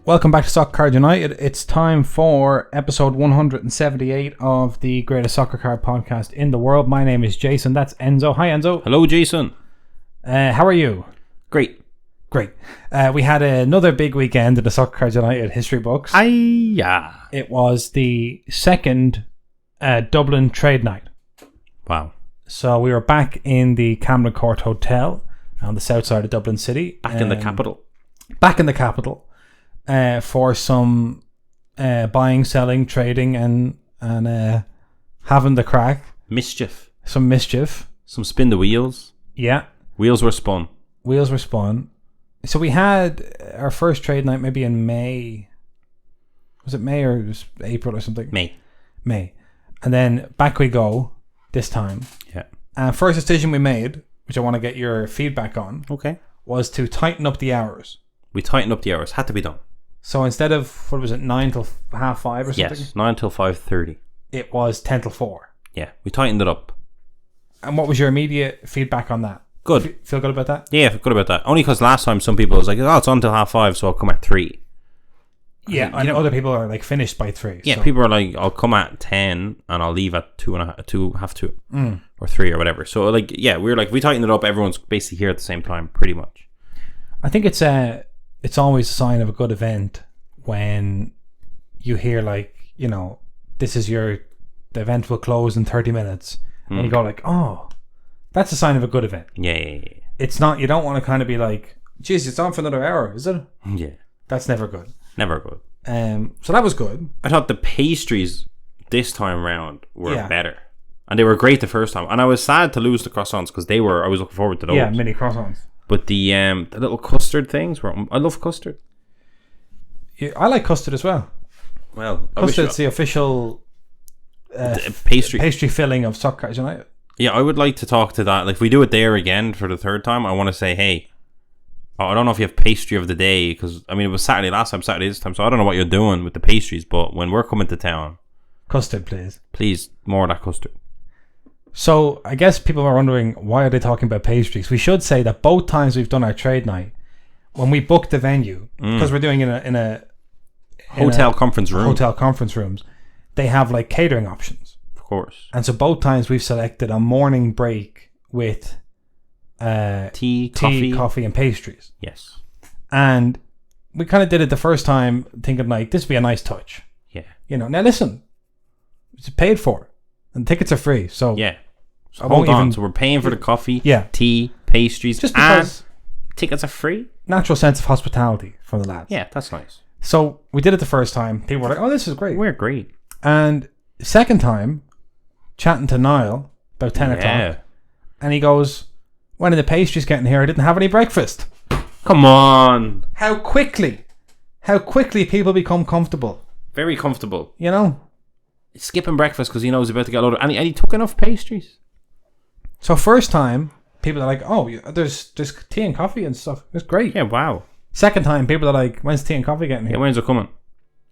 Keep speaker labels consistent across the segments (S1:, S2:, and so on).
S1: Welcome back to Soccer Card United. It's time for episode 178 of the greatest soccer card podcast in the world. My name is Jason. That's Enzo. Hi, Enzo.
S2: Hello, Jason.
S1: How are you?
S2: Great.
S1: We had another big weekend in the Soccer Card United history books. It was the second Dublin trade night.
S2: Wow.
S1: So we were back in the Camden Court Hotel on the south side of Dublin City.
S2: Back in the capital.
S1: Back in the capital. For some buying, selling, trading, and having the crack.
S2: Mischief.
S1: Some mischief.
S2: Some spin the wheels.
S1: Yeah.
S2: Wheels were spun.
S1: So we had our first trade night maybe in May. Was it May or was it April or something? May. And then back we go this time.
S2: Yeah.
S1: First decision we made, which I want to get your feedback on,
S2: Okay.
S1: was to tighten up the hours.
S2: We tightened up the hours. Had to be done.
S1: So instead of, 9 till 5:30 or something?
S2: Yes, 9 till 5:30.
S1: It was 10 till 4.
S2: Yeah, we tightened it up.
S1: And what was your immediate feedback on that?
S2: Good.
S1: Feel good about that?
S2: Yeah, good about that. Only because last time some people was like, oh, it's on till 5:30, so I'll come at 3.
S1: Yeah, and other people are like finished by 3.
S2: Yeah,
S1: so.
S2: people are like, I'll come at 10 and I'll leave at 2:30 or 3 or whatever. So like, yeah, we were like, we tightened it up. Everyone's basically here at the same time, pretty much.
S1: I think it's always a sign of a good event when you hear like, this is the event will close in 30 minutes and you go like, oh, that's a sign of a good event.
S2: Yeah.
S1: It's not, you don't want to kind of be like, geez, it's on for another hour, is it?
S2: Yeah.
S1: That's never good.
S2: Never good.
S1: So that was good.
S2: I thought the pastries this time round were
S1: better.
S2: And they were great the first time. And I was sad to lose the croissants because I was looking forward to those.
S1: Yeah, mini croissants.
S2: But the little custard things I love custard.
S1: Yeah, I like custard as well.
S2: Well,
S1: custard's the official
S2: pastry
S1: filling of Soccer Cards United.
S2: Yeah, I would like to talk to that. Like, if we do it there again for the third time, I want to say, hey, I don't know if you have pastry of the day, because I mean it was Saturday last time, Saturday this time, so I don't know what you're doing with the pastries. But when we're coming to town,
S1: custard, please
S2: more of that custard.
S1: So I guess people are wondering, why are they talking about pastries? We should say that both times we've done our trade night, when we booked the venue, because we're doing it in a
S2: hotel conference
S1: rooms, they have like catering options,
S2: of course.
S1: And so both times we've selected a morning break with
S2: tea,
S1: coffee, and pastries.
S2: Yes.
S1: And we kind of did it the first time, thinking like this would be a nice touch.
S2: Yeah.
S1: Now listen, it's paid for, and tickets are free. So
S2: yeah. So hold on. So we're paying for the coffee, tea, pastries,
S1: just because
S2: tickets are free.
S1: Natural sense of hospitality from the lads.
S2: Yeah, that's nice.
S1: So we did it the first time. People were like, "Oh, this is great."
S2: We're great.
S1: And second time, chatting to Niall about 10 o'clock, and he goes, "When are the pastries getting here? I didn't have any breakfast."
S2: Come on!
S1: How quickly people become comfortable.
S2: Very comfortable.
S1: Skipping
S2: breakfast because he knows he's about to get a load of, and he took enough pastries.
S1: So first time, people are like, "Oh, there's tea and coffee and stuff. It's great."
S2: Yeah, wow.
S1: Second time, people are like, "When's tea and coffee getting here?"
S2: Yeah, when's it coming?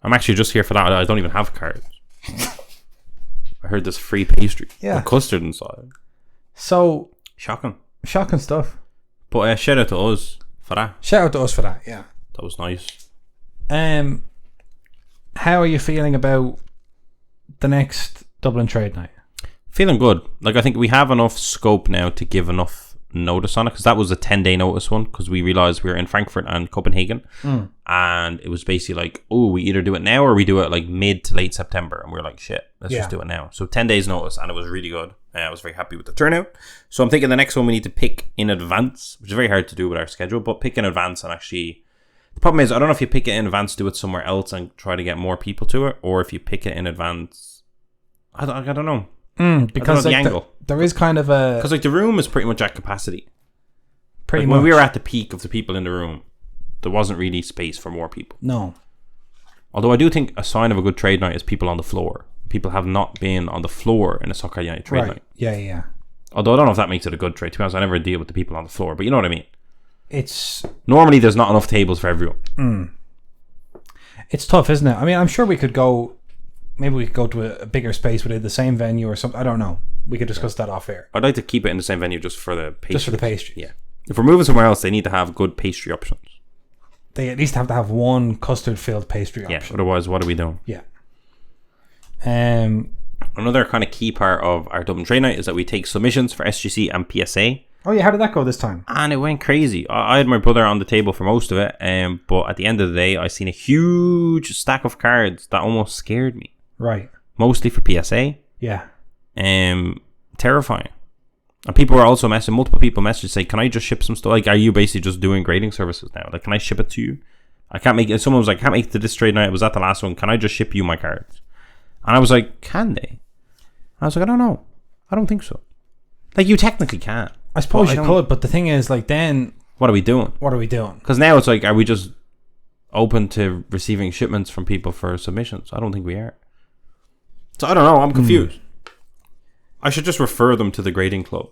S2: I'm actually just here for that. I don't even have cards. I heard there's free pastry.
S1: Yeah.
S2: With custard inside.
S1: So
S2: shocking
S1: stuff.
S2: But shout out to us for that.
S1: Yeah.
S2: That was nice.
S1: How are you feeling about the next Dublin trade night?
S2: Feeling good. Like, I think we have enough scope now to give enough notice on it, because that was a 10-day notice one, because we realized we were in Frankfurt and Copenhagen, and it was basically like, oh, we either do it now or we do it like mid to late September, and we were like, shit, let's just do it now. So 10 days notice, and it was really good. I was very happy with the turnout. So I'm thinking the next one we need to pick in advance, which is very hard to do with our schedule, but pick in advance. And actually, the problem is, I don't know if you pick it in advance, do it somewhere else and try to get more people to it, or if you pick it in advance, I don't know.
S1: Because
S2: the angle.
S1: There is kind of a...
S2: Because like the room is pretty much at capacity.
S1: Pretty much.
S2: When we were at the peak of the people in the room, there wasn't really space for more people.
S1: No.
S2: Although I do think a sign of a good trade night is people on the floor. People have not been on the floor in a Soccer United trade night.
S1: Yeah.
S2: Although I don't know if that makes it a good trade. To be honest, I never deal with the people on the floor, but you know what I mean.
S1: It's...
S2: Normally there's not enough tables for everyone.
S1: It's tough, isn't it? I mean, I'm sure we could go... Maybe we could go to a bigger space within the same venue or something. I don't know. We could discuss that off air.
S2: I'd like to keep it in the same venue just for the pastry.
S1: Just for the pastry.
S2: Yeah. If we're moving somewhere else, they need to have good pastry options.
S1: they at least have to have one custard-filled pastry option.
S2: Yeah, otherwise, what are we doing?
S1: Yeah.
S2: Another kind of key part of our Dublin Trade Night is that we take submissions for SGC and PSA.
S1: Oh yeah, how did that go this time?
S2: And it went crazy. I had my brother on the table for most of it, but at the end of the day, I seen a huge stack of cards that almost scared me.
S1: Right.
S2: Mostly for PSA.
S1: Yeah.
S2: Terrifying. And people were also multiple people messaged say, can I just ship some stuff? Like, are you basically just doing grading services now? Like, can I ship it to you? I can't make it. Someone was like, can't make it to this trade night. I was at the last one. Can I just ship you my cards? And I was like, can they? And I was like, I don't know. I don't think so. Like, you technically can.
S1: I suppose you could, but the thing is, like, then...
S2: What are we doing? Because now it's like, are we just open to receiving shipments from people for submissions? I don't think we are. So I don't know. I'm confused. I should just refer them to the grading club.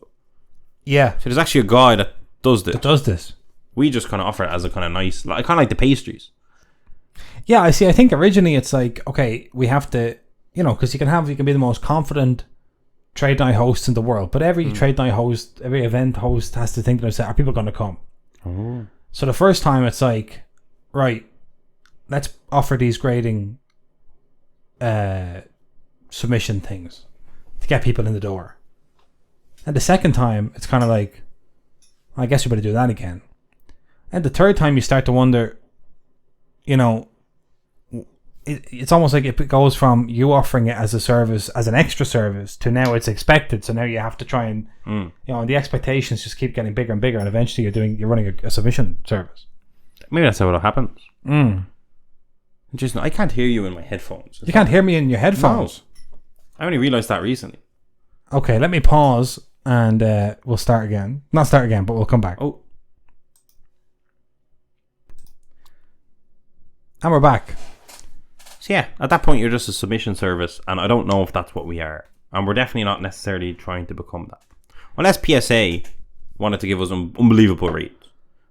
S1: Yeah.
S2: So there's actually a guy that does this. We just kind of offer it as a kind of nice... I kind of like the pastries.
S1: Yeah, I see. I think originally it's like, okay, we have to... You know, because you can be the most confident trade night hosts in the world, but every trade night host, every event host has to think to themselves, are people going to come?
S2: Oh.
S1: So the first time it's like, right, let's offer these grading submission things to get people in the door. And the second time it's kind of like, I guess you better do that again. And the third time you start to wonder, you know, it's almost like it goes from you offering it as a service, as an extra service, to now it's expected. So now you have to try and, you know, and the expectations just keep getting bigger and bigger, and eventually you're running a submission service.
S2: Maybe that's how it happens. Just, I can't hear you in my headphones.
S1: You can't hear me in your headphones?
S2: No. I only realised that recently.
S1: Okay, let me pause and we'll start again. Not start again, but we'll come back.
S2: Oh.
S1: And we're back.
S2: So yeah, at that point you're just a submission service, and I don't know if that's what we are. And we're definitely not necessarily trying to become that. Unless PSA wanted to give us unbelievable rates,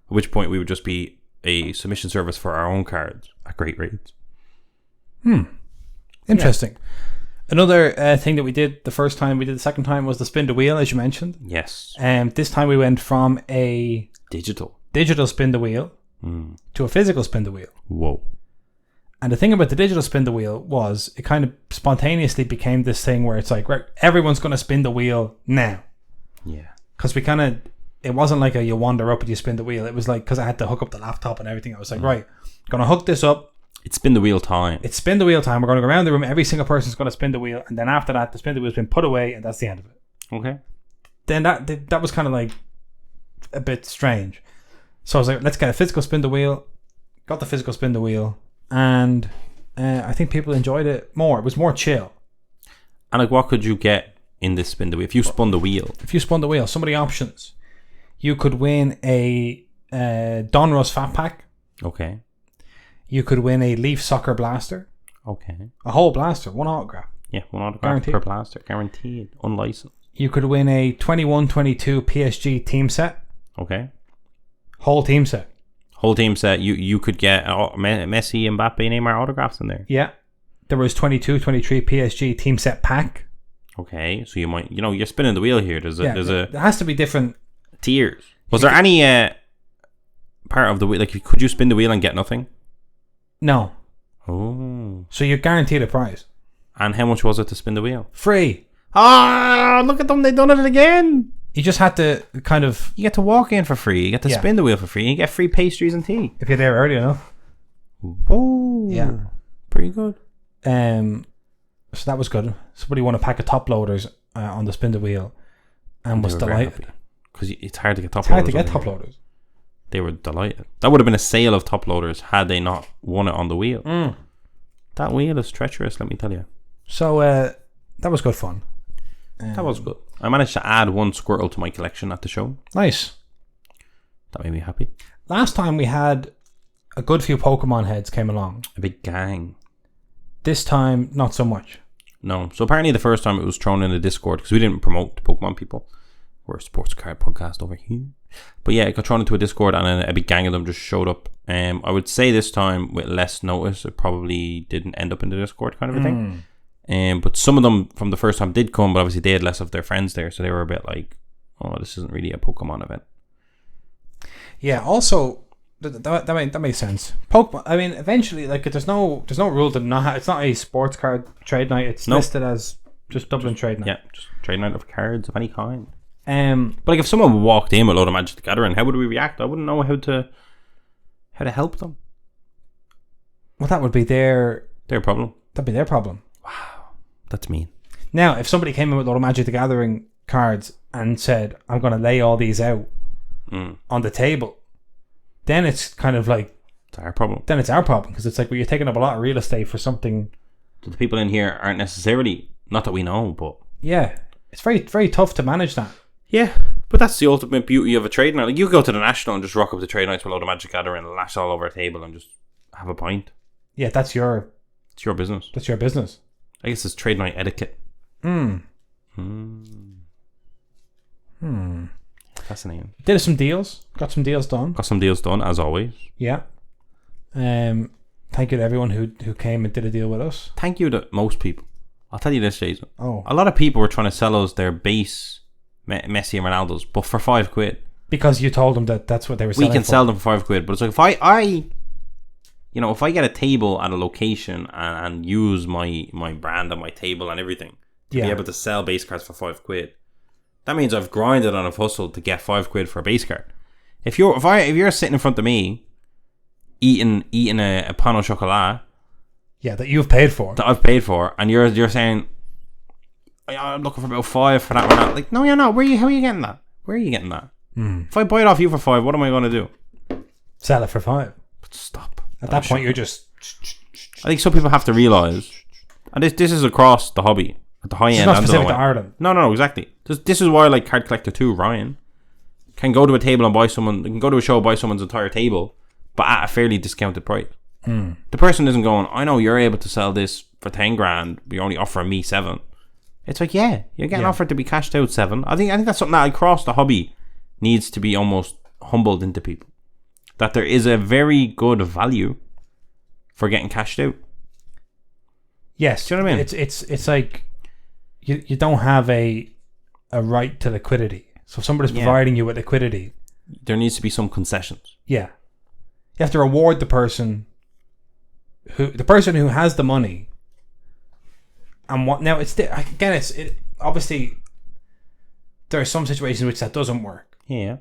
S2: at which point we would just be a submission service for our own cards at great rates.
S1: Interesting. Yeah. Another thing that we did the first time, we did the second time, was the spin the wheel, as you mentioned.
S2: Yes.
S1: This time we went from a digital spin the wheel to a physical spin the wheel.
S2: Whoa.
S1: And the thing about the digital spin the wheel was it kind of spontaneously became this thing where it's like, right, everyone's going to spin the wheel now.
S2: Yeah.
S1: Because it wasn't like you wander up and you spin the wheel. It was like, because I had to hook up the laptop and everything, I was like, right, going to hook this up.
S2: It's spin the wheel time.
S1: It's spin the wheel time. We're going to go around the room. Every single person's going to spin the wheel. And then after that, the spin the wheel's been put away, and that's the end of it.
S2: Okay.
S1: Then that was kind of like a bit strange. So I was like, let's get a physical spin the wheel. Got the physical spin the wheel. And I think people enjoyed it more. It was more chill.
S2: And like, what could you get in this spin the wheel? If you spun the wheel,
S1: some of the options, you could win a Donruss Fat Pack.
S2: Okay.
S1: You could win a Leaf Soccer Blaster.
S2: Okay.
S1: A whole blaster, one autograph.
S2: Yeah, one autograph per blaster, guaranteed, unlicensed. You
S1: could win a 21-22 PSG team set.
S2: Okay.
S1: Whole team set.
S2: You could get Messi, Mbappe, Neymar autographs in there.
S1: Yeah. There was 22-23 PSG team set pack.
S2: Okay, so you might, you're spinning the wheel here. There
S1: has to be different
S2: tiers. Was there any part of the wheel, like, could you spin the wheel and get nothing?
S1: No.
S2: Oh.
S1: So you're guaranteed a prize.
S2: And how much was it to spin the wheel?
S1: Free.
S2: Ah, look at them, they've done it again.
S1: You just had to kind of...
S2: You get to walk in for free. You get to spin the wheel for free. And you get free pastries and tea.
S1: If you're there early enough.
S2: Oh.
S1: Yeah.
S2: Pretty good.
S1: So that was good. Somebody won a pack of top loaders on the spin the wheel and was delighted.
S2: Because it's hard to get top loaders.
S1: Top loaders.
S2: They were delighted. That would have been a sale of top loaders had they not won it on the wheel. That wheel is treacherous, let me tell you.
S1: So that was good fun.
S2: That was good. I managed to add one Squirtle to my collection at the show.
S1: Nice.
S2: That made me happy.
S1: Last time we had a good few Pokemon heads came along.
S2: A big gang.
S1: This time, not so much.
S2: No. So apparently the first time it was thrown in the Discord, because we didn't promote Pokemon people. We're a sports card podcast over here. But yeah, it got thrown into a Discord and a big gang of them just showed up. I would say this time with less notice, it probably didn't end up in the Discord kind of a thing. But some of them from the first time did come, but obviously they had less of their friends there, so they were a bit like, oh, this isn't really a Pokemon event.
S1: Yeah, also, That makes sense. Pokemon. I mean, eventually, like, there's no rule to not. It's not a sports card trade night. It's listed as just Dublin trade night.
S2: Yeah, just trade night of cards of any kind.
S1: But
S2: like if someone walked in with a load of Magic the Gathering, how would we react? I wouldn't know how to help them.
S1: Well, that would be their
S2: problem.
S1: That'd be their problem.
S2: Wow, that's mean.
S1: Now, if somebody came in with a lot of Magic the Gathering cards and said, "I'm going to lay all these out on the table," then it's kind of like
S2: it's our problem.
S1: Then it's our problem because it's like, well, you're taking up a lot of real estate for something.
S2: So the people in here aren't necessarily, not that we know, but
S1: yeah, it's very, very tough to manage that.
S2: Yeah, but that's the ultimate beauty of a trade night. Like, you go to the National and just rock up the trade nights with a load of Magic Gathering and lash all over a table and just have a pint.
S1: Yeah, it's your business. That's your business.
S2: I guess it's trade night etiquette. Fascinating.
S1: Did some deals. Got some deals done.
S2: As always.
S1: Yeah. Thank you to everyone who came and did a deal with us.
S2: Thank you to most people. I'll tell you this, Jason.
S1: Oh.
S2: A lot of people were trying to sell us their base Messi and Ronaldo's, but for £5.
S1: Because you told them that's what they were selling.
S2: We can sell them for £5, but it's like if I get a table at a location and use my brand on my table and everything to be able to sell base cards for £5, that means I've grinded and I've hustled to get £5 for a base card. If you're sitting in front of me eating a pain au chocolat,
S1: that you've paid for,
S2: that I've paid for, and you're saying, I'm looking for about £5 for that one. Like, no, you're not. How are you getting that? Where are you getting that? If I buy it off you for £5, what am I going to do?
S1: Sell it for £5.
S2: But stop.
S1: At that point, you're just.
S2: I think some people have to realise, and this is across the hobby at the high end.
S1: It's not specific to Ireland.
S2: No, exactly. This is why, like, Card Collector 2, Ryan can go to a table and buy can go to a show, buy someone's entire table, but at a fairly discounted price. The person isn't going, I know you're able to sell this for 10 grand, but you're only offering me 7. It's like, you're getting offered to be cashed out 7. I think that's something that across the hobby needs to be almost humbled into people. That there is a very good value for getting cashed out.
S1: Yes.
S2: Do you know what I mean?
S1: It's like you don't have a right to liquidity. So if somebody's providing you with liquidity,
S2: there needs to be some concessions.
S1: Yeah. You have to reward the person who has the money. And what now? It's obviously there are some situations in which that doesn't work.
S2: Yeah.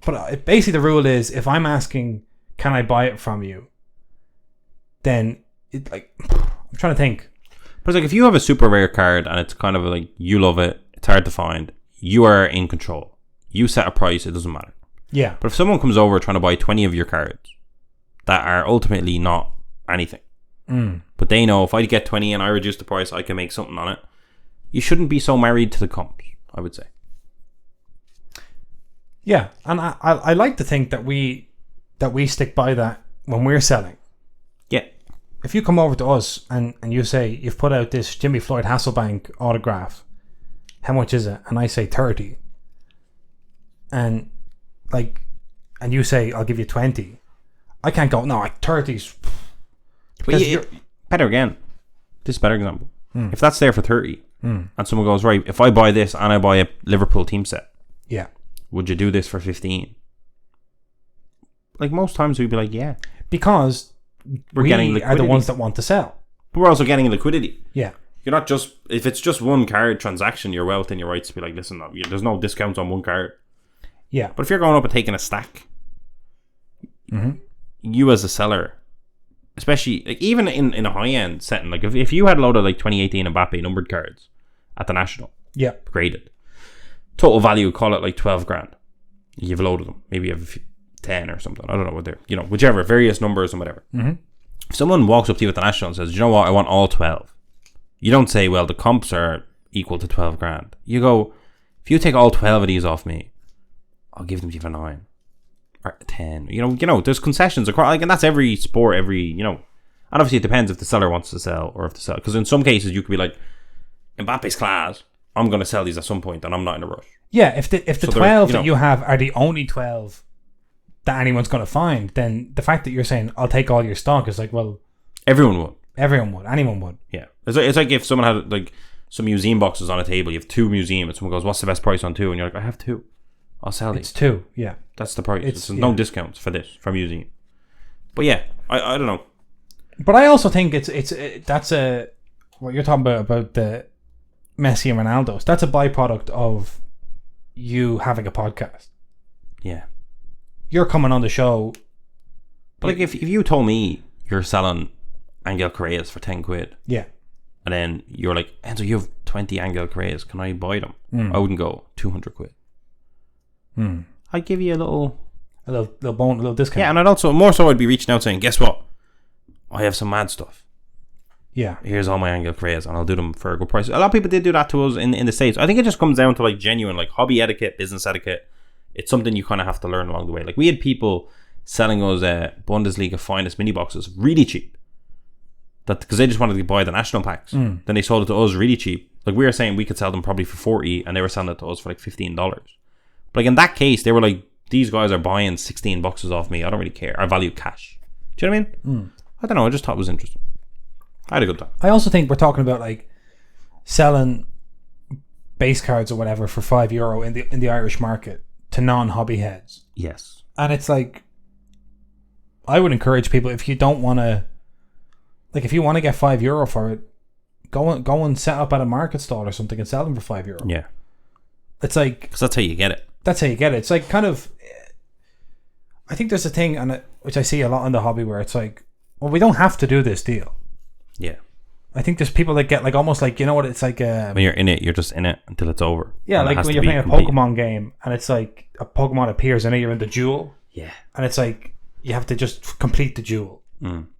S1: But basically the rule is, if I'm asking, can I buy it from you? Then I'm trying to think.
S2: But it's like, if you have a super rare card and it's kind of like, you love it, it's hard to find, you are in control. You set a price, it doesn't matter.
S1: Yeah.
S2: But if someone comes over trying to buy 20 of your cards that are ultimately not anything, but they know, if I get 20 and I reduce the price, I can make something on it, you shouldn't be so married to the comps, I would say.
S1: Yeah, and I like to think that we stick by that when we're selling.
S2: Yeah.
S1: If you come over to us and you say, you've put out this Jimmy Floyd Hasselbank autograph, how much is it? And I say 30. And you say, I'll give you 20. I can't go, no, 30's...
S2: Better again. This is a better example. If that's there for 30 and someone goes, right, if I buy this and I buy a Liverpool team set, would you do this for 15? Like, most times we'd be like, yeah.
S1: Because we are the ones that want to sell.
S2: But we're also getting liquidity.
S1: Yeah.
S2: You're not just... If it's just one card transaction, you're well within your rights to be like, listen, there's no discounts on one card.
S1: Yeah.
S2: But if you're going up and taking a stack, you as a seller, especially, like, even in a high-end setting, like, if you had a load of, like, 2018 Mbappe numbered cards at the National, graded, total value, call it like 12 grand. You have a load of them. Maybe you have 10 or something. I don't know what they're, whichever, various numbers and whatever. If someone walks up to you at the National and says, you know what, I want all 12. You don't say, well, the comps are equal to 12 grand. You go, if you take all 12 of these off me, I'll give them to you for 9 or 10. There's concessions across, and that's every sport, and obviously it depends if the seller wants to sell or if the seller, because in some cases you could be like, Mbappe's class, I'm going to sell these at some point and I'm not in a rush. Yeah, if the 12 that you have are the only 12 that anyone's going to find, then the fact that you're saying, I'll take all your stock, is like, well... Everyone would. Anyone would. Yeah. It's like if someone had, like, some museum boxes on a table, you have 2 museums, and someone goes, what's the best price on 2? And you're like, I have 2. I'll sell these.
S1: It's 2, yeah.
S2: That's the price. There's no discounts for this from using it. But yeah, I don't know.
S1: But I also think that's what you're talking about the Messi and Ronaldo's. That's a byproduct of you having a podcast.
S2: Yeah.
S1: You're coming on the show.
S2: But like if you told me you're selling Angel Correas for 10 quid.
S1: Yeah.
S2: And then you're like, Enzo, you have 20 Angel Correas. Can I buy them? I wouldn't go 200 quid. I'd give you a little
S1: discount.
S2: Yeah, and I'd also, more so I'd be reaching out saying, guess what? I have some mad stuff.
S1: Yeah.
S2: Here's all my Angel Correas and I'll do them for a good price. A lot of people did do that to us in the States. I think it just comes down to like genuine like hobby etiquette, business etiquette. It's something you kind of have to learn along the way. Like we had people selling us Bundesliga finest mini boxes really cheap. That because they just wanted to buy the national packs. Then they sold it to us really cheap. Like we were saying we could sell them probably for 40 and they were selling it to us for like $15. But like in that case, they were like, these guys are buying 16 boxes off me. I don't really care. I value cash. Do you know what I mean? I don't know. I just thought it was interesting. I had a good time.
S1: I also think we're talking about like selling base cards or whatever for €5 in the Irish market to non-hobby heads.
S2: Yes.
S1: And it's like, I would encourage people, if you don't want to, like if you want to get €5 for it, go and set up at a market stall or something and sell them for €5.
S2: Yeah.
S1: It's like,
S2: because that's how you get it.
S1: That's how you get it. It's like kind of, I think there's a thing, which I see a lot in the hobby, where it's like, well, we don't have to do this deal.
S2: Yeah.
S1: I think there's people that get like almost like, you know what, it's like
S2: when you're in it, you're just in it until it's over.
S1: Yeah,
S2: and
S1: like when you're playing a Pokemon game and it's like a Pokemon appears and then you're in the duel.
S2: Yeah.
S1: And it's like you have to just complete the duel.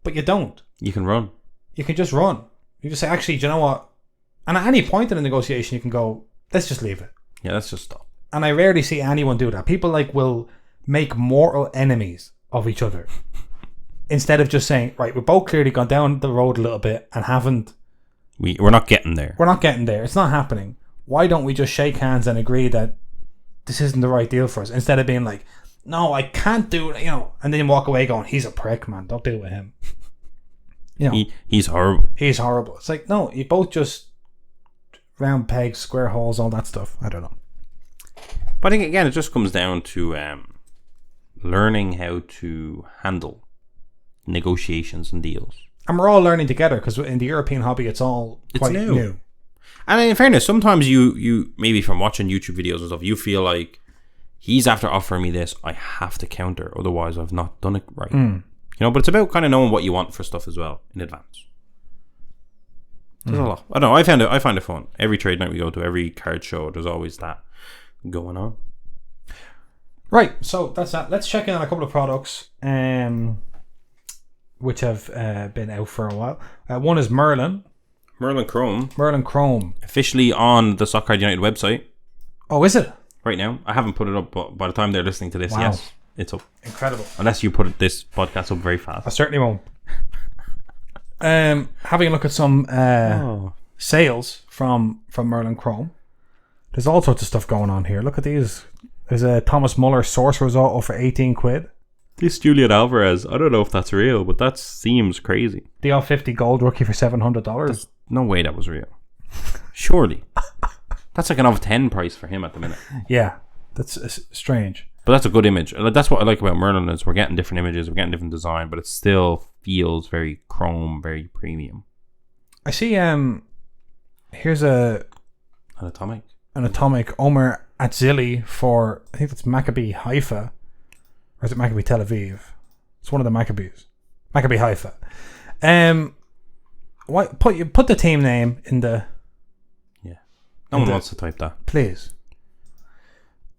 S1: But you don't.
S2: You can run.
S1: You can just run. You just say, actually, do you know what? And at any point in a negotiation you can go, let's just leave it.
S2: Yeah, let's just stop.
S1: And I rarely see anyone do that. People like will make mortal enemies of each other instead of just saying, right, we've both clearly gone down the road a little bit and haven't.
S2: We're not getting there.
S1: We're not getting there. It's not happening. Why don't we just shake hands and agree that this isn't the right deal for us, instead of being like, no, I can't do it, you know, and then you walk away going, he's a prick, man. Don't deal with him. You know,
S2: he's horrible.
S1: He's horrible. It's like, no, you both just round pegs, square holes, all that stuff. I don't know.
S2: But I think, again, it just comes down to learning how to handle negotiations and deals.
S1: And we're all learning together, because in the European hobby, it's quite new.
S2: And in fairness, sometimes you maybe from watching YouTube videos and stuff, you feel like he's after offering me this, I have to counter, otherwise I've not done it right. You know, but it's about kind of knowing what you want for stuff as well in advance. There's a lot. I don't know. I find it fun. Every trade night we go to, every card show, there's always that going on.
S1: Right, so that's that. Let's check in on a couple of products which have been out for a while. One is Merlin Chrome,
S2: officially on the Stock Card United website.
S1: Oh, is it?
S2: Right now. I haven't put it up, but by the time they're listening to this,
S1: wow.
S2: Yes, it's up.
S1: Incredible.
S2: Unless you put this podcast up very fast.
S1: I certainly won't. Having a look at some sales from Merlin Chrome. There's all sorts of stuff going on here. Look at these. There's a Thomas Muller Sorcerer's Auto for 18 quid.
S2: This Julian Alvarez, I don't know if that's real, but that seems crazy.
S1: The L50 Gold Rookie for $700.
S2: There's no way that was real. Surely. That's like an of 10 price for him at the minute.
S1: Yeah, that's strange.
S2: But that's a good image. That's what I like about Merlin, is we're getting different images, we're getting different design, but it still feels very chrome, very premium.
S1: I see. Here's an atomic Omer Atzili for, I think that's Maccabi Haifa, or is it Maccabi Tel Aviv? It's one of the Maccabees. Maccabi Haifa. Put the team name in the.
S2: Yeah. No one wants to type that.
S1: Please.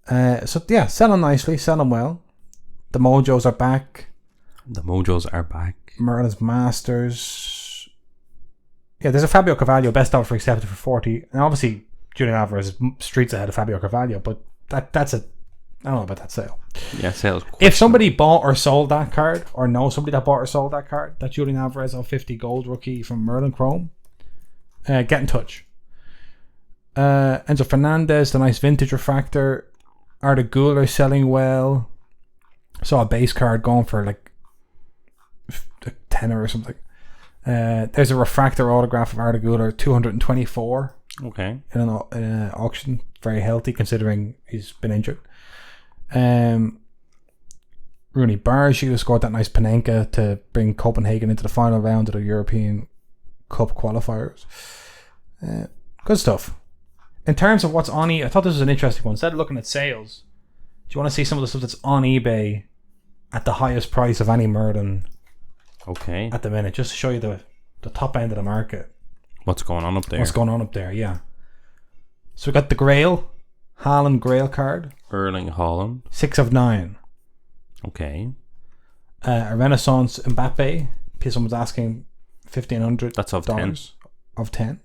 S1: So yeah, selling nicely, selling well. The Mojos are back. Merlin's Masters. Yeah, there's a Fabio Carvalho best offer accepted for 40, and obviously Julian Alvarez is streets ahead of Fabio Carvalho, but that's I don't know about that sale.
S2: Yeah, sales.
S1: If somebody bought or sold that card, or know somebody that bought or sold that card, that Julian Alvarez L50 Gold Rookie from Merlin Chrome, get in touch. Enzo Fernandez, the nice vintage refractor. Arda Güler selling well. Saw a base card going for like a tenner or something. There's a refractor autograph of Arda Güler, 224.
S2: Okay.
S1: In an auction, very healthy considering he's been injured. Rooney Bargiu scored that nice Panenka to bring Copenhagen into the final round of the European Cup qualifiers. Good stuff. In terms of what's on I thought this was an interesting one. Instead of looking at sales, do you want to see some of the stuff that's on eBay at the highest price of any Merlin at the minute, just to show you the top end of the market?
S2: What's going on up there?
S1: Yeah. So we got the Grail, Haaland Grail card.
S2: Erling Haaland.
S1: 6 of 9.
S2: Okay.
S1: A Renaissance Mbappe. Someone's asking $1,500.
S2: That's of 10.
S1: Of 10.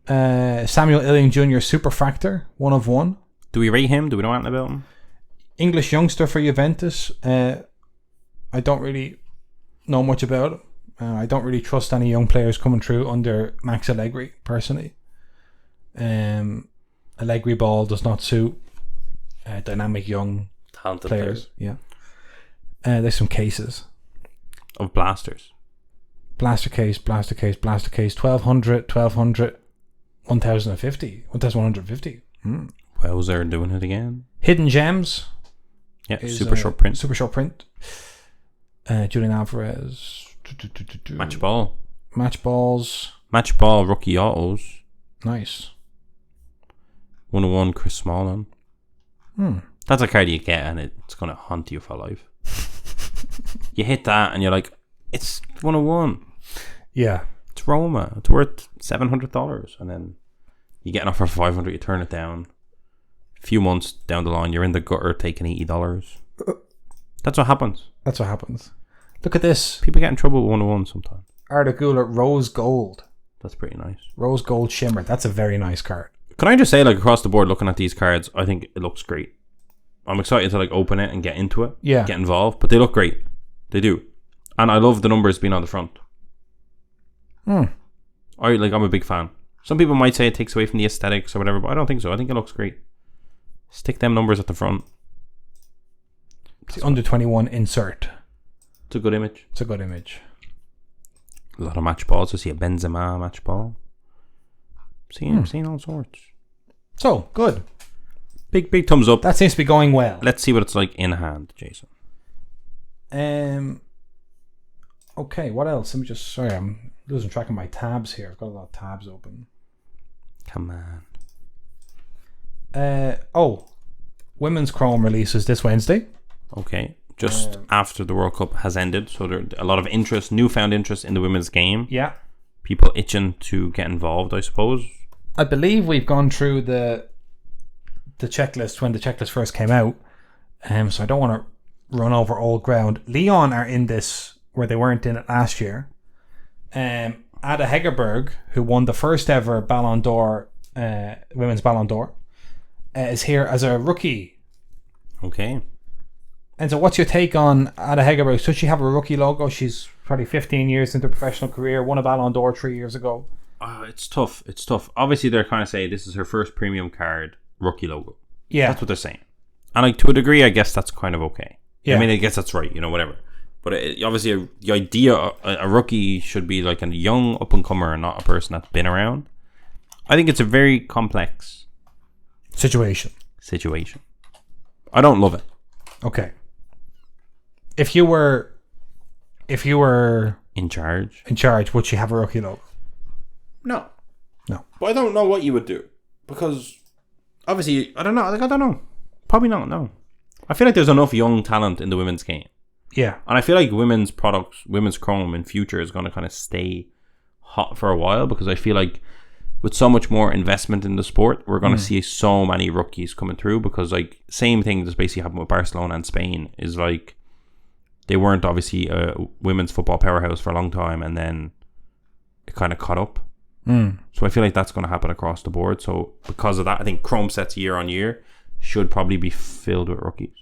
S1: Samuel Illing Jr. Superfractor, 1 of 1.
S2: Do we rate him? Do we know anything about him?
S1: English youngster for Juventus. I don't really know much about it. I don't really trust any young players coming through under Max Allegri, personally. Allegri ball does not suit dynamic young
S2: talented
S1: players. Yeah. There's some cases
S2: of blasters.
S1: Blaster case. 1200, 1050, 1150.
S2: Wowzer doing it again.
S1: Hidden Gems.
S2: Yeah, super short print.
S1: Julian Alvarez.
S2: Match ball.
S1: Match balls.
S2: Match ball rookie autos.
S1: Nice.
S2: 101 Chris Smalling. That's a card you get and it's going to haunt you for life. You hit that and you're like, it's 101.
S1: Yeah.
S2: It's Roma. It's worth $700. And then you get an offer for $500, you turn it down. A few months down the line, you're in the gutter taking $80. That's what happens. Look at this. People get in trouble with 101 sometimes.
S1: Arda Güler Rose Gold.
S2: That's pretty nice.
S1: Rose Gold Shimmer. That's a very nice card.
S2: Can I just say, like, across the board, looking at these cards, I think it looks great. I'm excited to, like, open it and get into it.
S1: Yeah.
S2: Get involved. But they look great. They do. And I love the numbers being on the front. I'm a big fan. Some people might say it takes away from the aesthetics or whatever, but I don't think so. I think it looks great. Stick them numbers at the front.
S1: It's the under 21 insert.
S2: It's a good image. A lot of match balls. I see a Benzema match ball. Seeing all sorts.
S1: So, good.
S2: Big thumbs up.
S1: That seems to be going well.
S2: Let's see what it's like in hand, Jason.
S1: Okay, what else? I'm losing track of my tabs here. I've got a lot of tabs open.
S2: Come on.
S1: Women's Chrome releases this Wednesday.
S2: Okay. Just after the World Cup has ended. So there's a lot of newfound interest in the women's game.
S1: Yeah.
S2: People itching to get involved, I suppose.
S1: I believe we've gone through the checklist when the checklist first came out. So I don't want to run over old ground. Lyon are in this where they weren't in it last year. Ada Hegerberg, who won the first ever Ballon d'Or, women's Ballon d'Or, is here as a rookie.
S2: Okay.
S1: And so what's your take on Ada Hegerberg? Should she have a rookie logo? She's probably 15 years into a professional career, won a Ballon d'Or 3 years ago.
S2: It's tough. Obviously, they're kind of saying this is her first premium card rookie logo.
S1: Yeah.
S2: That's what they're saying. And like to a degree, I guess that's kind of okay.
S1: Yeah.
S2: I mean, I guess that's right, whatever. But obviously, the idea a rookie should be like a young up-and-comer and not a person that's been around. I think it's a very complex
S1: situation.
S2: I don't love it.
S1: Okay. If you were
S2: in charge,
S1: would she have a rookie logo?
S2: No. But I don't know what you would do because obviously I don't know. I don't know. Probably not. No. I feel like there's enough young talent in the women's game.
S1: Yeah.
S2: And I feel like women's Chrome in future is going to kind of stay hot for a while because I feel like with so much more investment in the sport, we're going to see so many rookies coming through because like same thing that's basically happened with Barcelona and Spain is like they weren't obviously a women's football powerhouse for a long time and then it kind of caught up. So I feel like that's going to happen across the board. So because of that, I think Chrome sets year on year should probably be filled with rookies.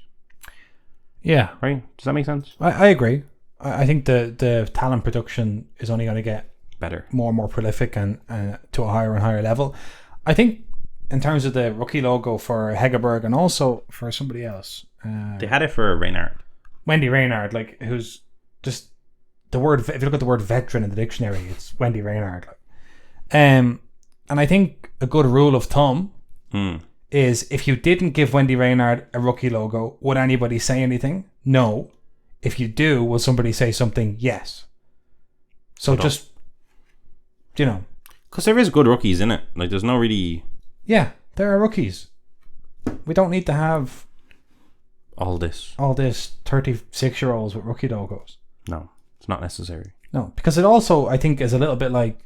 S1: Yeah.
S2: Right? Does that make sense?
S1: I agree. I think the talent production is only going to get
S2: better,
S1: more and more prolific and to a higher and higher level. I think in terms of the rookie logo for Hegerberg and also for somebody else.
S2: They had it for Reynard.
S1: Wendy Reynard, like who's just the word, if you look at the word veteran in the dictionary, it's Wendy Reynard. And I think a good rule of thumb is if you didn't give Wendy Reynard a rookie logo, would anybody say anything? No. If you do, will somebody say something? Yes. So just, you know.
S2: Because there is good rookies in it. Like, there's no really...
S1: Yeah, there are rookies. We don't need to have...
S2: All this
S1: 36-year-olds with rookie logos.
S2: No, it's not necessary.
S1: No, because it also, I think, is a little bit like,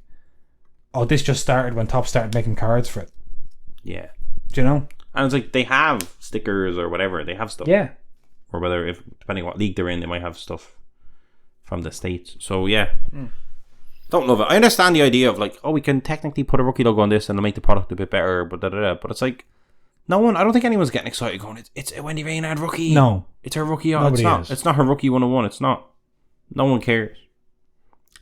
S1: oh, this just started when Top started making cards for it.
S2: Yeah.
S1: Do you know?
S2: And it's like, they have stickers or whatever. They have stuff.
S1: Yeah.
S2: Or whether, if depending on what league they're in, they might have stuff from the States. So, yeah. Don't love it. I understand the idea of like, oh, we can technically put a rookie logo on this and it'll make the product a bit better, but But it's like, I don't think anyone's getting excited going, it's a Wendy Reynard rookie.
S1: No.
S2: It's her rookie.
S1: Nobody
S2: it's not.
S1: is.
S2: It's not her rookie 101. It's not. No one cares.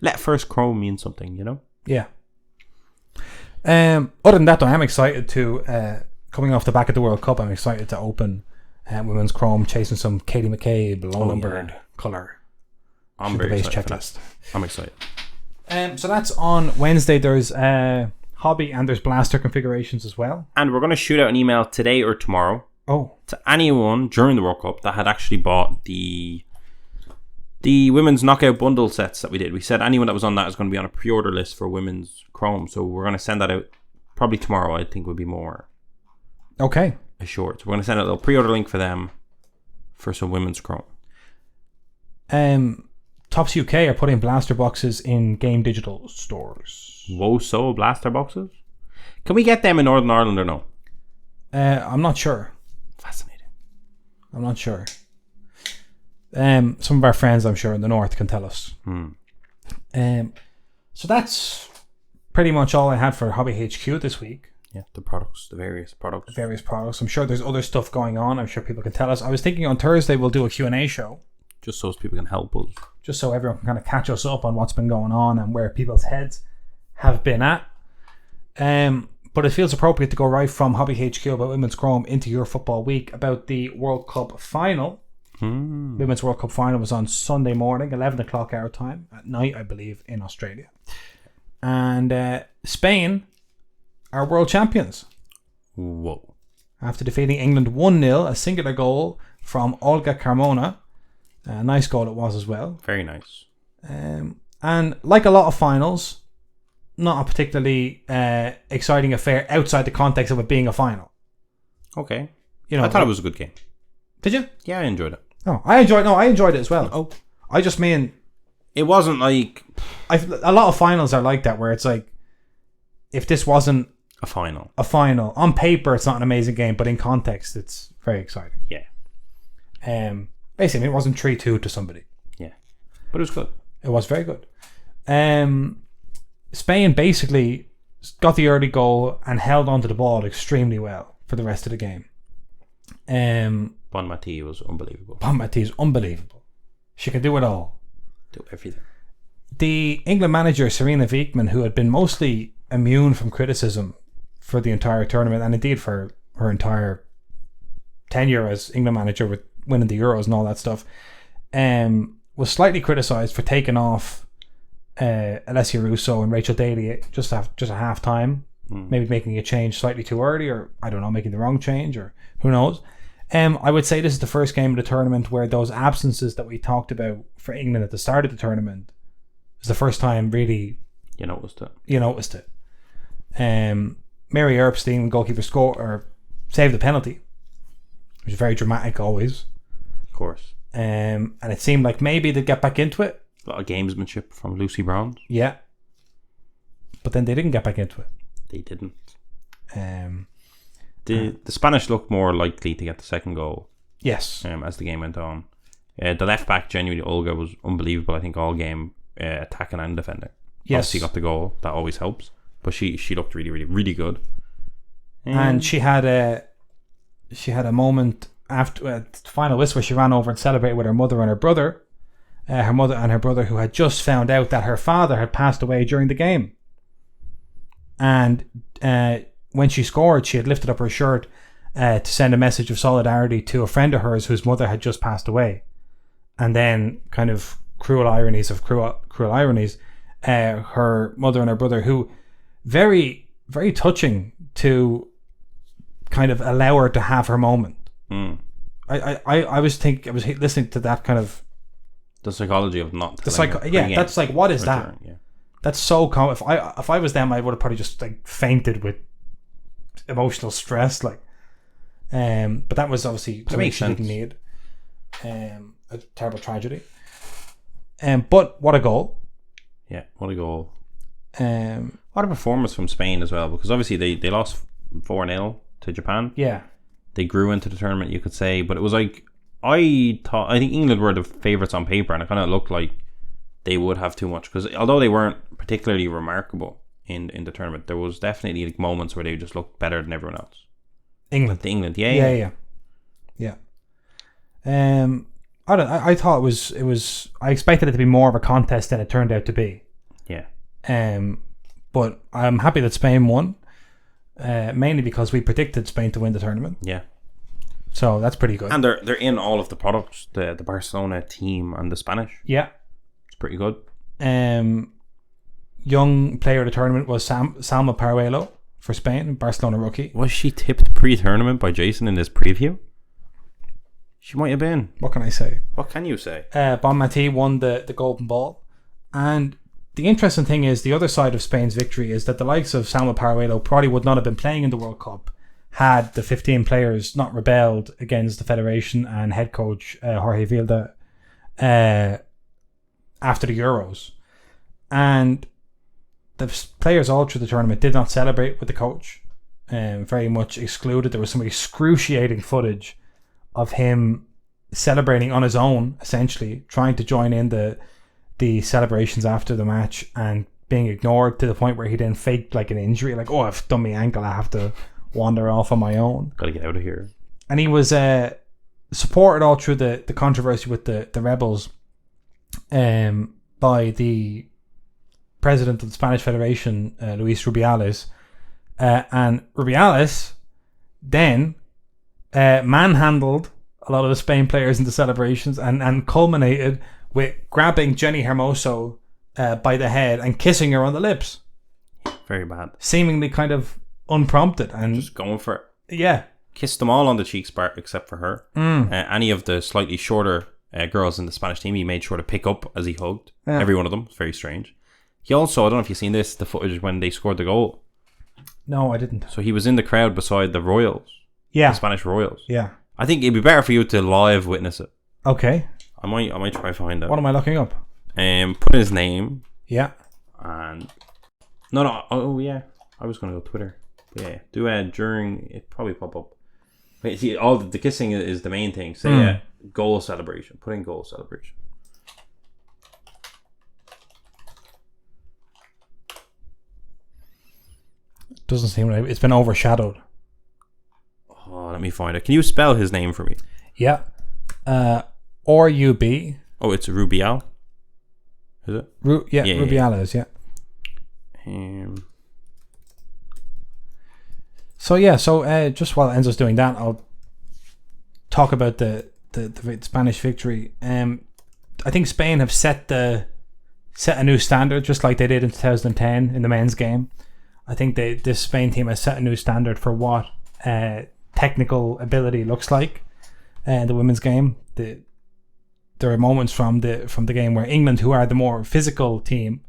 S2: Let first Chrome mean something, you know?
S1: Yeah. Other than that, though, I'm excited to, coming off the back of the World Cup, I'm excited to open Women's Chrome, chasing some Katie McCabe, low numbered colour.
S2: I'm very excited.
S1: Checklist.
S2: I'm excited.
S1: So that's on Wednesday. There's hobby and there's blaster configurations as well.
S2: And we're going to shoot out an email today or tomorrow to anyone during the World Cup that had actually bought the women's knockout bundle sets that we did. We said anyone that was on that is going to be on a pre-order list for women's Chrome. So we're going to send that out probably tomorrow. I think would be more assured. So we're going to send out a little pre-order link for them for some women's Chrome.
S1: Tops UK are putting blaster boxes in game digital stores.
S2: Whoa, so blaster boxes? Can we get them in Northern Ireland or no?
S1: I'm not sure.
S2: Fascinating.
S1: I'm not sure. Some of our friends, I'm sure, in the north can tell us. So that's pretty much all I had for Hobby HQ this week.
S2: Yeah, the various products.
S1: I'm sure there's other stuff going on. I'm sure people can tell us. I was thinking on Thursday we'll do a Q&A show.
S2: Just so people can help us.
S1: Just so everyone can kind of catch us up on what's been going on and where people's heads have been at. But it feels appropriate to go right from Hobby HQ about Women's Chrome into your football week about the World Cup final. Women's World Cup final was on Sunday morning, 11 o'clock our time, at night, I believe, in Australia. And Spain are world champions.
S2: Whoa.
S1: After defeating England 1-0, a singular goal from Olga Carmona. A nice goal it was as well.
S2: Very nice.
S1: And like a lot of finals, not a particularly exciting affair outside the context of it being a final.
S2: Okay.
S1: You know,
S2: I thought it was a good game.
S1: Did you?
S2: Yeah, I enjoyed it.
S1: Oh, I enjoyed it as well. Oh, I just mean
S2: it wasn't like
S1: a lot of finals are like that, where it's like if this wasn't
S2: a final
S1: on paper, it's not an amazing game, but in context, it's very exciting.
S2: Yeah.
S1: Basically, it wasn't 3-2 to somebody.
S2: Yeah, but it was good.
S1: It was very good. Spain basically got the early goal and held onto the ball extremely well for the rest of the game.
S2: Bon Mati was unbelievable.
S1: Bon Mati is unbelievable. She can do it all.
S2: Do everything.
S1: The England manager, Serena Wiegman, who had been mostly immune from criticism for the entire tournament, and indeed for her entire tenure as England manager with winning the Euros and all that stuff, was slightly criticised for taking off Alessia Russo and Rachel Daly just a half time, maybe making a change slightly too early, or I don't know, making the wrong change, or who knows. I would say this is the first game of the tournament where those absences that we talked about for England at the start of the tournament is the first time really
S2: you noticed it.
S1: Mary Earpstein, goalkeeper, saved the penalty, which is very dramatic always.
S2: Of course.
S1: And it seemed like maybe they'd get back into it.
S2: A lot of gamesmanship from Lucy Brown.
S1: Yeah. But then they didn't get back into it.
S2: They didn't. The Spanish looked more likely to get the second goal.
S1: Yes.
S2: As the game went on. The left back, genuinely, Olga, was unbelievable. I think all game attacking and defending.
S1: Yes.
S2: Obviously got the goal. That always helps. But she looked really, really, really good.
S1: And she had a moment after the final whistle where she ran over and celebrated with her mother and her brother. Her mother and her brother, who had just found out that her father had passed away during the game. And when she scored, she had lifted up her shirt to send a message of solidarity to a friend of hers whose mother had just passed away. And then, kind of cruel ironies, her mother and her brother, who very, very touching to kind of allow her to have her moment.
S2: Mm.
S1: I was listening to that kind of
S2: the psychology of not.
S1: That's like, what is that?
S2: Yeah.
S1: That's so common. If I was them, I would have probably just like fainted with emotional stress. Like, but that was obviously something she didn't need. A terrible tragedy. But what a goal!
S2: Yeah, what a goal!
S1: What
S2: a performance from Spain as well, because obviously they lost 4-0 to Japan.
S1: Yeah,
S2: they grew into the tournament, you could say, but it was like I think England were the favourites on paper, and it kind of looked like they would have too much, because although they weren't particularly remarkable in the tournament, there was definitely like moments where they just looked better than everyone else. England, yeah.
S1: I thought it was. I expected it to be more of a contest than it turned out to be.
S2: Yeah.
S1: But I'm happy that Spain won, mainly because we predicted Spain to win the tournament.
S2: Yeah.
S1: So that's pretty good.
S2: And they're in all of the products, the Barcelona team and the Spanish.
S1: Yeah.
S2: It's pretty good.
S1: Young player of the tournament was Salma Paruelo for Spain, Barcelona rookie.
S2: Was she tipped pre-tournament by Jason in this preview? She might have been.
S1: What can I say?
S2: What can you say?
S1: Bonmatí won the golden ball. And the interesting thing is, the other side of Spain's victory is that the likes of Salma Paruelo probably would not have been playing in the World Cup had the 15 players not rebelled against the Federation and head coach Jorge Vilda after the Euros. And the players all through the tournament did not celebrate with the coach, very much excluded. There was some excruciating footage of him celebrating on his own, essentially trying to join in the celebrations after the match and being ignored, to the point where he then faked like an injury, like, oh, I've done my ankle, I have to wander off on my own,
S2: gotta get out of here.
S1: And he was supported all through the controversy with the rebels by the president of the Spanish Federation, Luis Rubiales, and Rubiales then manhandled a lot of the Spain players in the celebrations and culminated with grabbing Jenny Hermoso by the head and kissing her on the lips.
S2: Very bad. Seemingly
S1: kind of unprompted and
S2: just going for it.
S1: Yeah.
S2: Kissed them all on the cheeks, except for her. Any of the slightly shorter girls in the Spanish team, he made sure to pick up as he hugged. Yeah. Every one of them. It's very strange. He also, I don't know if you've seen this, the footage when they scored the goal.
S1: No, I didn't.
S2: So he was in the crowd beside the Royals.
S1: Yeah.
S2: The Spanish Royals.
S1: Yeah.
S2: I think it'd be better for you to live witness it.
S1: Okay.
S2: I might try to find out.
S1: What am I looking up?
S2: Put in his name.
S1: Yeah.
S2: And no. Oh yeah. I was gonna go Twitter. Yeah. Do during it probably pop up. Wait, see, all the kissing is the main thing. Say goal celebration. Put in goal celebration.
S1: Doesn't seem like it's been overshadowed.
S2: Oh, let me find it. Can you spell his name for me?
S1: Yeah. R-U-B.
S2: Oh, it's Rubial. Is it?
S1: Rubiales, yeah. So just while Enzo's doing that, I'll talk about the Spanish victory. I think Spain have set a new standard, just like they did in 2010 in the men's game. I think this Spain team has set a new standard for what technical ability looks like in the women's game. There are moments from the game where England, who are the more physical team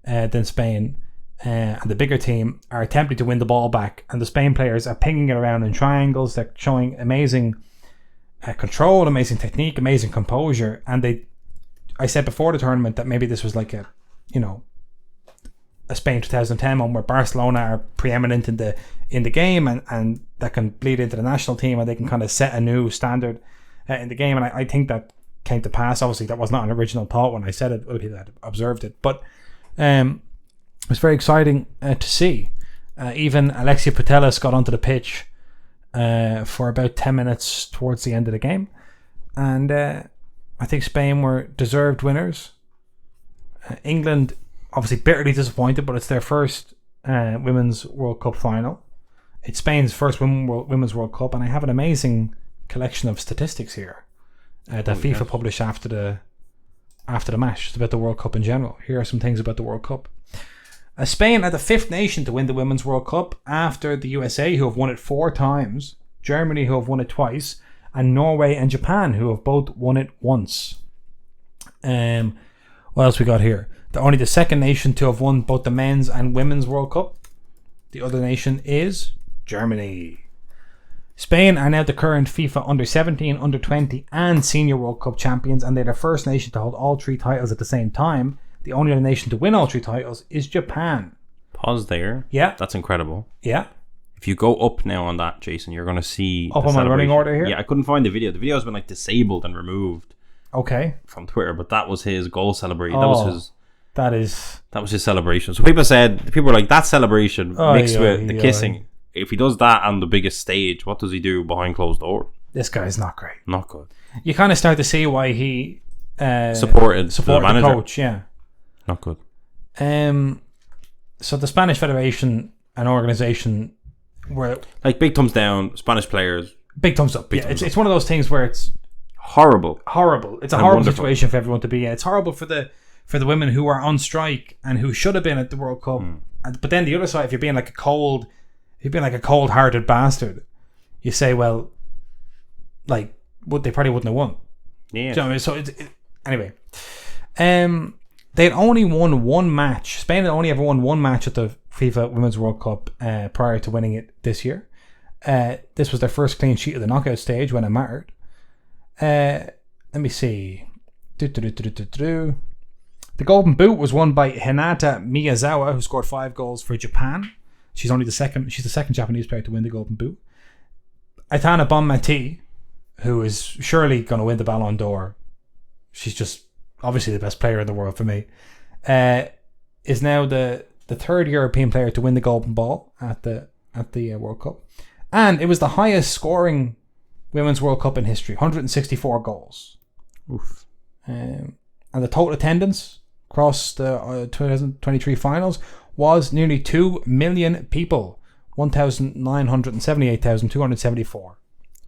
S1: than Spain, and the bigger team, are attempting to win the ball back, and the Spain players are pinging it around in triangles. They're showing amazing control, amazing technique, amazing composure. And I said before the tournament that maybe this was like a Spain 2010 one where Barcelona are preeminent in the game and that can bleed into the national team, and they can kind of set a new standard in the game. And I think that came to pass. Obviously that was not an original thought when I said it, other people had observed it, but it was very exciting to see. Even Alexia Putellas got onto the pitch for about 10 minutes towards the end of the game, and I think Spain were deserved winners. England obviously bitterly disappointed, but it's their first Women's World Cup final. It's Spain's first Women's World Cup, and I have an amazing collection of statistics here that FIFA published after the match. It's about the World Cup in general. Here are some things about the World Cup. Spain are the 5th nation to win the Women's World Cup after the USA, who have won it 4 times, Germany, who have won it twice, and Norway and Japan, who have both won it once. What else we got here? They're only the 2nd nation to have won both the Men's and Women's World Cup. The other nation is Germany. Spain are now the current FIFA Under-17, Under-20 and Senior World Cup champions, and they're the first nation to hold all 3 titles at the same time. The only other nation to win all 3 titles is Japan.
S2: Pause there.
S1: Yeah.
S2: That's incredible.
S1: Yeah.
S2: If you go up now on that, Jason, you're going to see...
S1: Up on my running order here?
S2: Yeah, I couldn't find the video. The video has been like disabled and removed.
S1: Okay.
S2: From Twitter, but that was his goal celebration.
S1: That was his
S2: celebration. So people were like, that celebration mixed with the kissing. If he does that on the biggest stage, what does he do behind closed doors?
S1: This guy's not great.
S2: Not good.
S1: You kind of start to see why he
S2: supported the
S1: coach. Yeah.
S2: Not good.
S1: So the Spanish Federation and organization were
S2: like big thumbs down. Spanish players,
S1: big thumbs up. It's one of those things where it's
S2: horrible.
S1: It's a horrible situation for everyone to be in. It's horrible for the women who are on strike and who should have been at the World Cup. But then the other side, if you're being like a cold-hearted bastard, you say, well, like, they probably wouldn't have won.
S2: Yeah.
S1: Do you know what I mean? So anyway, they had only won 1 match. Spain had only ever won 1 match at the FIFA Women's World Cup prior to winning it this year. This was their first clean sheet of the knockout stage when it mattered. Let me see. The Golden Boot was won by Hinata Miyazawa, who scored 5 goals for Japan. She's the second Japanese player to win the Golden Boot. Aitana Bonmatí, who is surely going to win the Ballon d'Or. She's just obviously the best player in the world for me. Is now the 3rd European player to win the Golden Ball at the World Cup, and it was the highest scoring Women's World Cup in history, 164 goals.
S2: Oof.
S1: And the total attendance across the 2023 finals was nearly 2 million people, 1,978,274.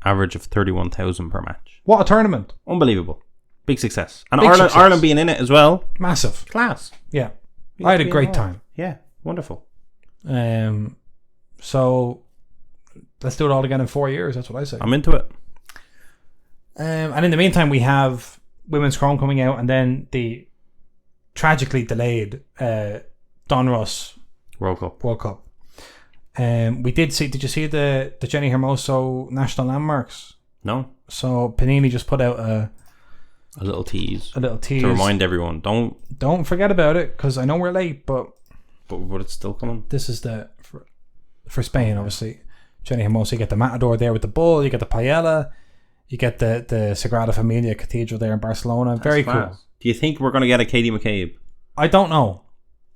S2: Average of 31,000 per match.
S1: What a tournament!
S2: Unbelievable. Big success. And
S1: Big success.
S2: Ireland being in it as well.
S1: Massive.
S2: Class.
S1: Yeah. I had a great time.
S2: Yeah. Wonderful.
S1: So let's do it all again in 4 years. That's what I say.
S2: I'm into it.
S1: And in the meantime, we have Women's Chrome coming out, and then the tragically delayed Donruss
S2: World Cup.
S1: We did see. Did you see the Jenny Hermoso national landmarks?
S2: No.
S1: So Panini just put out a
S2: little tease.
S1: To
S2: remind everyone,
S1: don't forget about it, because I know we're late, but
S2: it's still coming.
S1: This is for Spain, obviously. Jenny Hermoso, you get the Matador there with the bull, you get the Paella, you get the Sagrada Familia Cathedral there in Barcelona.
S2: That's
S1: very
S2: class.
S1: cool.
S2: Do you think we're going to get a Katie McCabe?
S1: I don't know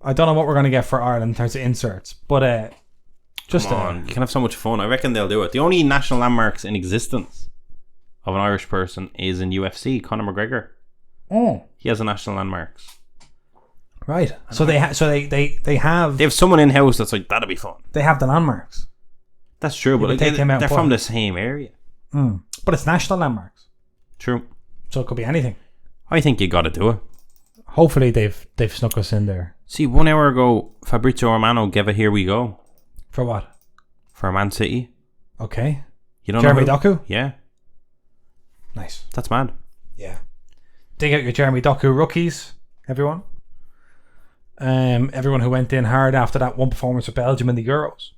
S1: what we're going to get for Ireland in terms of inserts, but just
S2: come on, you can have so much fun. I reckon they'll do it. The only national landmarks in existence of an Irish person is in UFC. Conor McGregor.
S1: Oh,
S2: he has a national landmarks.
S1: Right. So they have
S2: someone in house that's like, that'd be fun.
S1: They have the landmarks.
S2: That's true, but they're from the same area.
S1: But it's national landmarks.
S2: True.
S1: So it could be anything.
S2: I think you got to do it.
S1: Hopefully they've snuck us in there.
S2: See, 1 hour ago, Fabrizio Romano gave a here we go.
S1: For what?
S2: For Man City.
S1: Okay.
S2: You don't
S1: Jeremy
S2: know
S1: Doku?
S2: Yeah.
S1: Nice.
S2: That's mad.
S1: Yeah. Dig out your Jeremy Doku rookies, everyone. Everyone who went in hard after that one performance for Belgium in the Euros.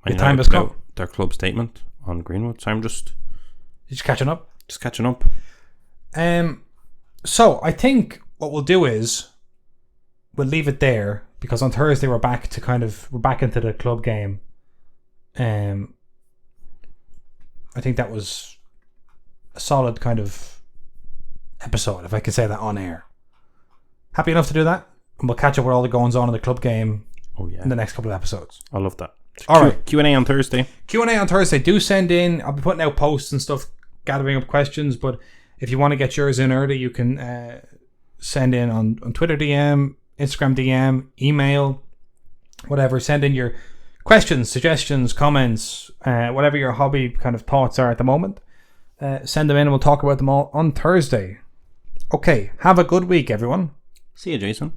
S1: The time has come.
S2: Their club statement on Greenwood. So I'm just
S1: catching up.
S2: Just catching up.
S1: So I think what we'll do is we'll leave it there, because on Thursday we're back into the club game. I think that was a solid kind of episode, if I could say that on air. Happy enough to do that, and we'll catch up with all the goings on in the club game.
S2: Oh yeah,
S1: in the next couple of episodes.
S2: I love that.
S1: All right,
S2: Q&A on Thursday.
S1: Q&A on Thursday. Do send in. I'll be putting out posts and stuff, gathering up questions. But if you want to get yours in early, you can send in on Twitter DM, Instagram DM, email, whatever. Send in your questions, suggestions, comments, whatever your hobby kind of thoughts are at the moment. Send them in and we'll talk about them all on Thursday. Okay, have a good week, everyone.
S2: See you, Jason.